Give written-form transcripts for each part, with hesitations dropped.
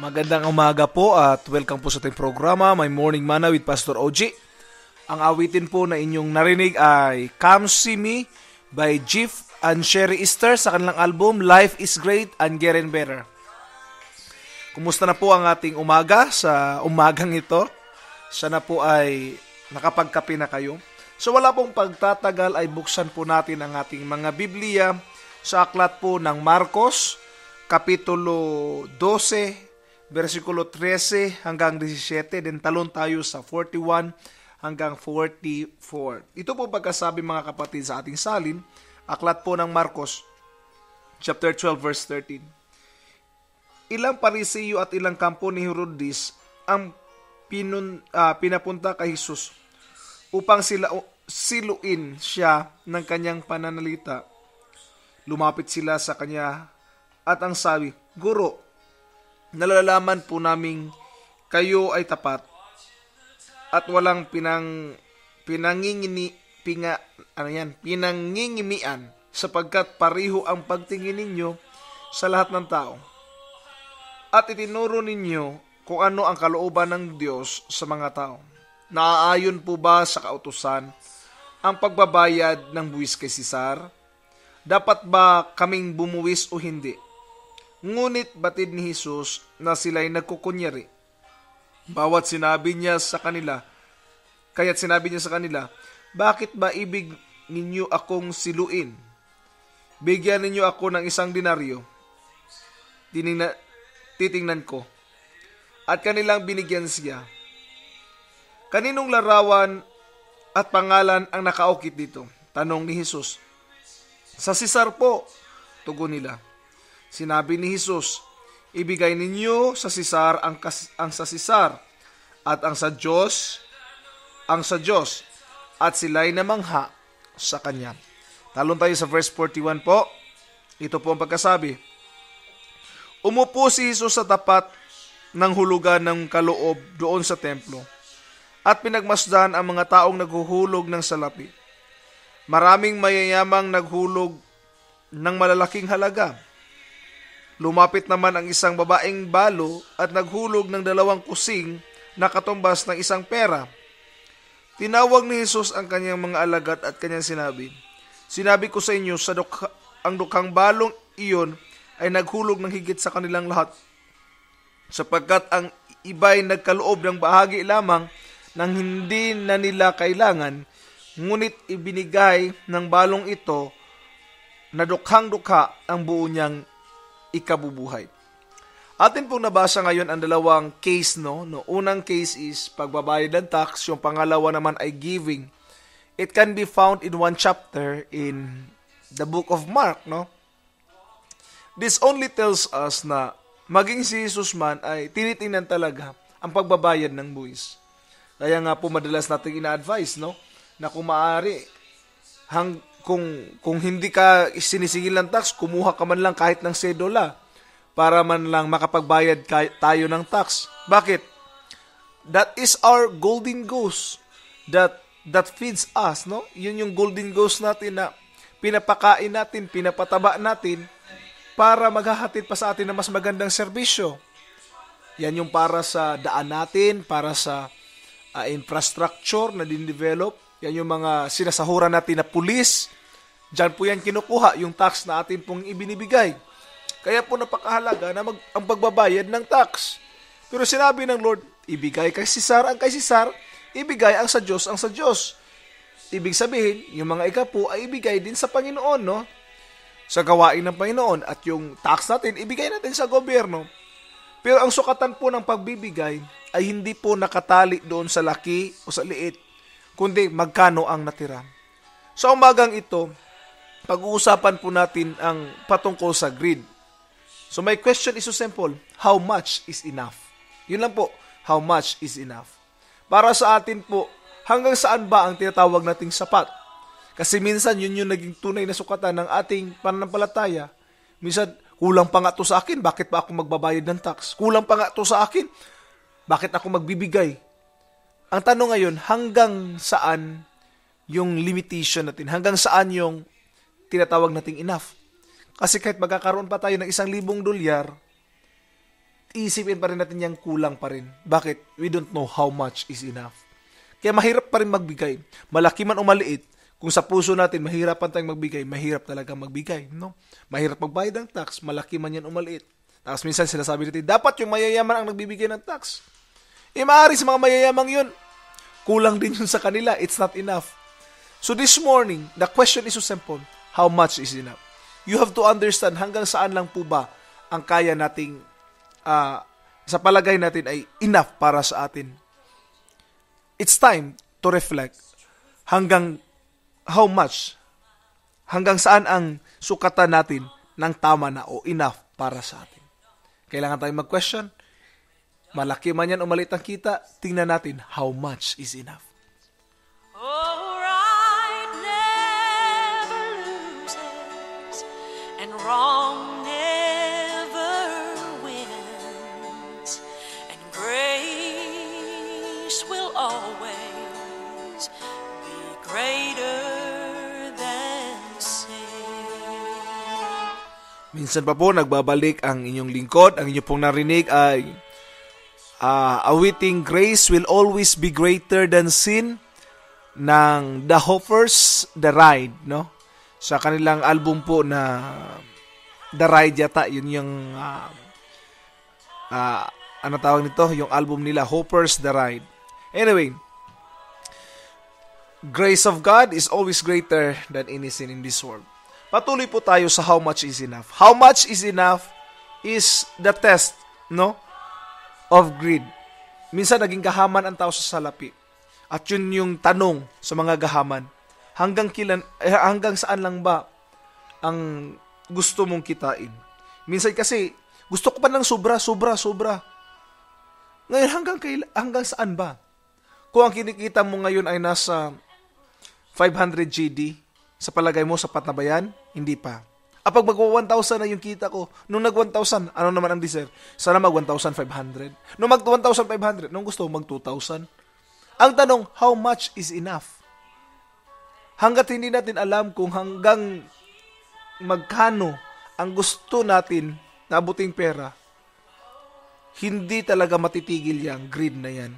Magandang umaga po at welcome po sa ating programa, My Morning Manna with Pastor OG. Ang awitin po na inyong narinig ay Come See Me by Jeff and Sherry Easter sa kanilang album Life is Great and Getting Better. Kumusta na po ang ating umaga sa umagang ito? Sana po ay nakapagkape na kayo. So wala pong pagtatagal ay buksan po natin ang ating mga Biblia sa aklat po ng Marcos, Kapitulo 12, versikulo 13 hanggang 17, then talon tayo sa 41 hanggang 44. Ito po pagkasabi mga kapatid sa ating salin, aklat po ng Marcos, chapter 12, verse 13. Ilang Pariseo at ilang kampo ni Herodes ang pinapunta kay Jesus upang siluin siya ng kanyang pananalita. Lumapit sila sa kanya at ang sabi, Guro, nalalaman po naming kayo ay tapat at walang pinangingimian sapagkat pariho ang pagtingin ninyo sa lahat ng tao. At itinuro ninyo kung ano ang kalooban ng Diyos sa mga tao. Naaayon po ba sa kautusan ang pagbabayad ng buwis kay Cesar? Dapat ba kaming bumuwis o hindi? Ngunit batid ni Jesus na sila'y nagkukunyari. Kaya't sinabi niya sa kanila, bakit ba ibig ninyo akong siluin? Bigyan ninyo ako ng 1 denaryo. Titingnan ko. At kanilang binigyan siya. Kaninong larawan at pangalan ang nakaukit dito? Tanong ni Jesus. Sa Cesar po, tugon nila. Sinabi ni Jesus, ibigay ninyo sa Cesar ang sa Cesar at ang sa Diyos, at sila'y namangha sa Kanya. Talon tayo sa verse 41 po. Ito po ang pagkasabi. Umupo si Jesus sa tapat ng hulugan ng kaloob doon sa templo at pinagmasdan ang mga taong naghuhulog ng salapi. Maraming mayayamang naghulog ng malalaking halaga. Lumapit naman ang isang babaeng balo at naghulog ng 2 kusing na katumbas ng 1 pera. Tinawag ni Jesus ang kanyang mga alagad at kanyang sinabi ko sa inyo, ang dukhang balong iyon ay naghulog ng higit sa kanilang lahat, sapagkat ang iba'y nagkaloob ng bahagi lamang nang hindi na nila kailangan, ngunit ibinigay ng balong ito na dukhang-dukha ang buo niyang ikabubuhay. Atin pong nabasa ngayon ang 2 case, no? Unang case is pagbabayad ng tax, yung pangalawa naman ay giving. It can be found in 1 chapter in the book of Mark, no? This only tells us na maging si Jesus man ay tinitingnan talaga ang pagbabayad ng buwis. Kaya nga po madalas natin ina-advise, no? Na kung maaari, kung hindi ka sinisigil ng tax, kumuha ka man lang kahit ng sedula para man lang makapagbayad tayo ng tax. Bakit? That is our golden goose that feeds us, no? Yun yung golden goose natin na pinapakain natin, pinapataba natin para maghahatid pa sa atin ng mas magandang serbisyo. Yan yung para sa daan natin, para sa infrastructure na din-develop. Yan yung mga sinasahuran natin na pulis. Diyan po yan kinukuha, yung tax na atin pong ibinibigay. Kaya po napakahalaga na ang pagbabayad ng tax. Pero sinabi ng Lord, ibigay kay Cesar ang kay Cesar, ibigay ang sa Diyos ang sa Diyos. Ibig sabihin, yung mga ikapo ay ibigay din sa Panginoon, no? Sa gawain ng Panginoon. At yung tax natin, ibigay natin sa gobyerno. Pero ang sukatan po ng pagbibigay ay hindi po nakatali doon sa laki o sa liit, kundi magkano ang natira. Sa umagang ito, pag-uusapan po natin ang patungkol sa greed. So my question is so simple, how much is enough? Yun lang po, how much is enough? Para sa atin po, hanggang saan ba ang tinatawag nating sapat? Kasi minsan yun yung naging tunay na sukatan ng ating pananampalataya. Minsan, kulang pa nga to sa akin, bakit pa ako magbabayad ng tax? Kulang pa nga to sa akin, bakit ako magbibigay? Ang tanong ngayon, hanggang saan yung limitation natin? Hanggang saan yung tinatawag nating enough? Kasi kahit magkakaroon pa tayo ng $1,000, isipin pa rin natin yung kulang pa rin. Bakit? We don't know how much is enough. Kaya mahirap pa rin magbigay. Malaki man o maliit, kung sa puso natin mahirapan tayong magbigay, mahirap talaga magbigay. No? Mahirap magbayad ng tax, malaki man yan o maliit. Tapos minsan sinasabi natin, dapat yung mayayaman ang nagbibigay ng tax. Maaari sa mga mayayamang yun, kulang din yun sa kanila. It's not enough. So this morning, the question is so simple. How much is enough? You have to understand hanggang saan lang po ba ang kaya nating sa palagay natin ay enough para sa atin. It's time to reflect hanggang how much, hanggang saan ang sukatan natin ng tama na o enough para sa atin. Kailangan tayong mag-question. Malaki man yan o maliit ang kita, tingnan natin how much is enough. Oh, right never loses, and wrong never wins, and grace will always be greater than sin. Minsan pa po nagbabalik ang inyong lingkod, ang inyong pong narinig ay awiting Grace Will Always Be Greater Than Sin ng The Hoppers, The Ride, no? Sa kanilang album po na The Ride yata, yun yung ano tawag nito? Yung album nila, Hoppers, The Ride. Anyway, grace of God is always greater than any sin in this world. Patuloy po tayo sa how much is enough. How much is enough is the test, no? Of greed. Minsan naging gahaman ang tao sa salapi. At yun yung tanong sa mga gahaman. Hanggang saan lang ba ang gusto mong kitain? Minsan kasi gusto ko pa ng sobra. Ngayon hanggang saan ba? Kung ang kinikita mo ngayon ay nasa 500 GD, sa palagay mo sapat na ba yan? Hindi pa. Pag mag-1,000 na yung kita ko, nung nag-1,000, ano naman ang deserve? Sana mag-1,500. Nung mag-1,500, nung gusto mag-2,000. Ang tanong, how much is enough? Hanggat hindi natin alam kung hanggang magkano ang gusto natin na abuting pera, hindi talaga matitigil yung greed na yan.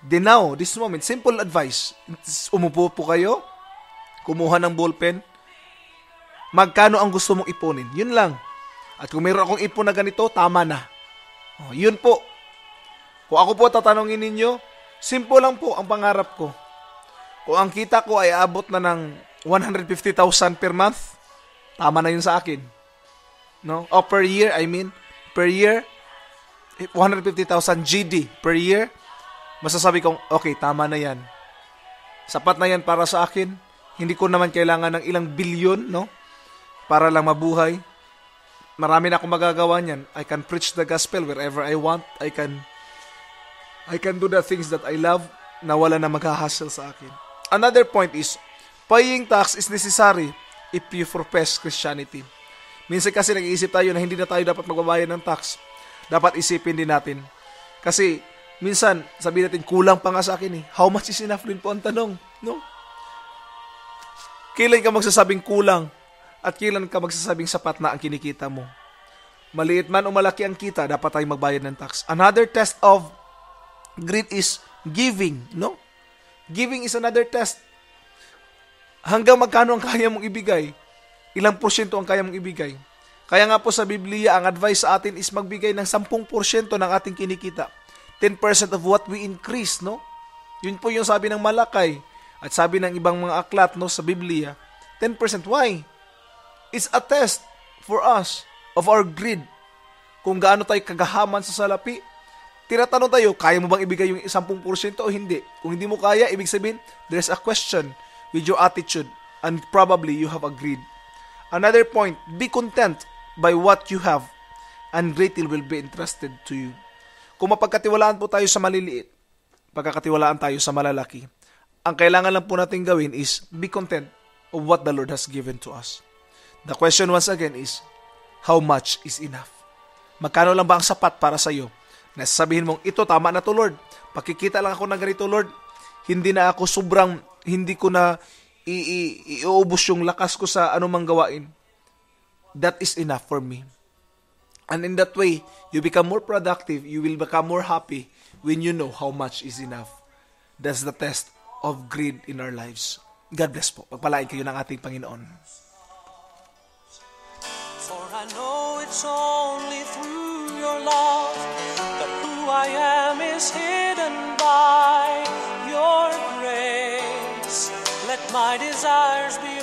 Then now, this moment, simple advice. Umupo po kayo, kumuha ng ballpen, magkano ang gusto mong ipunin. Yun lang. At kung mayroon akong ipon na ganito, tama na. Yun po. Kung ako po tatanungin ninyo, simple lang po ang pangarap ko. Kung ang kita ko ay abot na ng 150,000 per month, tama na yun sa akin. No? O per year, per year, 150,000 GD per year, masasabi kong, okay, tama na yan. Sapat na yan para sa akin. Hindi ko naman kailangan ng ilang bilyon, no? Para lang mabuhay. Marami na akong magagawa niyan. I can preach the gospel wherever I want. I can do the things that I love na wala na maghahassle sa akin. Another point is, paying tax is necessary if you profess Christianity. Minsan kasi nag-iisip tayo na hindi na tayo dapat magbabayad ng tax. Dapat isipin din natin. Kasi minsan, sabihin natin, kulang pa nga sa akin eh. How much is enough din po ang tanong, no? Kailan ka magsasabing kulang? At kailan ka magsasabing sapat na ang kinikita mo? Maliit man o malaki ang kita, dapat tayong magbayad ng tax. Another test of greed is giving, no? Giving is another test. Hanggang magkano ang kaya mong ibigay? Ilang porsyento ang kaya mong ibigay? Kaya nga po sa Biblia, ang advice sa atin is magbigay ng 10% ng ating kinikita. 10% of what we increase, no? Yun po yung sabi ng Malakay. At sabi ng ibang mga aklat, no, sa Biblia, 10%. Why? It's a test for us of our greed. Kung gaano tayo kagahaman sa salapi, tinatanong tayo, kaya mo bang ibigay yung 10% o hindi? Kung hindi mo kaya, ibig sabihin, there's a question with your attitude and probably you have agreed. Another point, be content by what you have and greatly will be entrusted to you. Kung mapagkatiwalaan po tayo sa maliliit, pagkakatiwalaan tayo sa malalaki, ang kailangan lang po natin gawin is be content of what the Lord has given to us. The question once again is, how much is enough? Magkano lang ba ang sapat para sa iyo? Nasasabihin mong, ito tama na to Lord. Pakikita lang ako ng ganito Lord. Hindi na ako hindi ko na iubos yung lakas ko sa anumang gawain. That is enough for me. And in that way, you become more productive, you will become more happy when you know how much is enough. That's the test of greed in our lives. God bless po. Pagpalain kayo ng ating Panginoon. For I know it's only through your love that who I am is hidden by your grace. Let my desires be